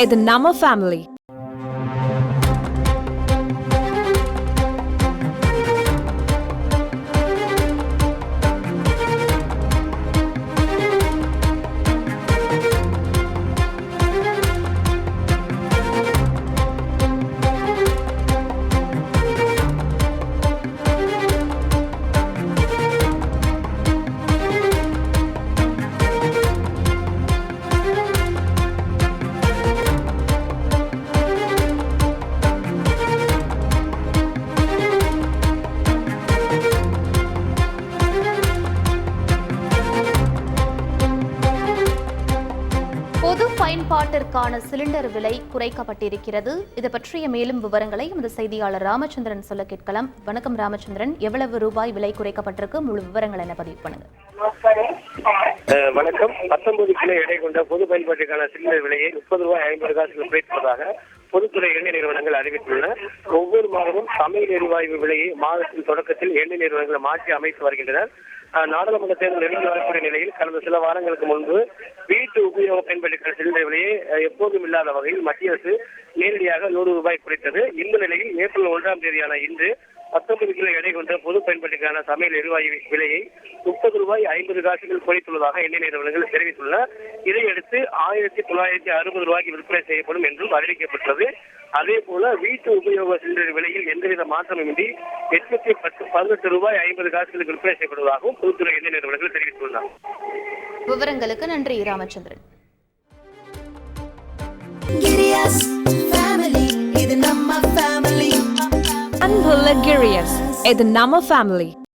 இது நம்ம ஃபேமிலி. பொது பயன்பாட்டிற்கான சிலிண்டர் விலை குறைக்கப்பட்டிருக்கிறது. இது பற்றிய மேலும் விவரங்களை எமது செய்தியாளர் ராமச்சந்திரன் சொல்ல கேட்கலாம். வணக்கம் ராமச்சந்திரன், எவ்வளவு ரூபாய் விலை குறைக்கப்பட்டிருக்கு? முழு விவரங்கள் என்ன பதிவு பண்ணுங்க. வணக்கம். 19 கிலோ எடை கொண்ட பொது பயன்பாட்டிற்கான சிலிண்டர் விலையை 30 ரூபாய் 50 காசுகள் குறைப்பதாக பொதுத்துறை எண்ணெய் நிறுவனங்கள் அறிவித்துள்ளன. ஒவ்வொரு மாதமும் சமையல் எரிவாயு விலையை மாதத்தின் தொடக்கத்தில் எண்ணெய் நிறுவனங்கள் மாற்றி அமைத்து வருகின்றனர். நாடாளுமன்ற தேர்தல் நெருங்கி வரக்கூடிய நிலையில் கடந்த சில வாரங்களுக்கு முன்பு வீட்டு உபயோக பயன்பாட்டிற்கான சிலிண்டர் விலையை எப்போதும் இல்லாத வகையில் மத்திய அரசு நேரடியாக 100 ரூபாய் குறைத்தது. இந்த நிலையில் ஏப்ரல் 1ஆம் தேதியான இன்று 19 கிலோ எடை கொண்ட பொது பயன்பாட்டிற்கான சமையல் எரிவாயு விலையை 30 ரூபாய் 50 காசுகள் குறைத்துள்ளதாக எண்ணெய் நிறுவனங்கள் தெரிவித்துள்ளன. இதையடுத்து 1960 ரூபாய்க்கு விற்பனை செய்யப்படும் என்றும் அறிவிக்கப்பட்டது. அதே போல வீட்டு உபயோக சிலிண்டர் விலையில் எந்தவித மாற்றமுமின்றி 818 ரூபாய் 50 காசுகளுக்கு விற்பனை செய்யப்படுவதாகவும் பொதுத்துறை எண்ணெய் நிறுவனங்கள் தெரிவித்துள்ளன. விவரங்களுக்கு நன்றி ராமச்சந்திரன். அன்புள்ள கிரியஸ், இது நம்ம ஃபேமிலி.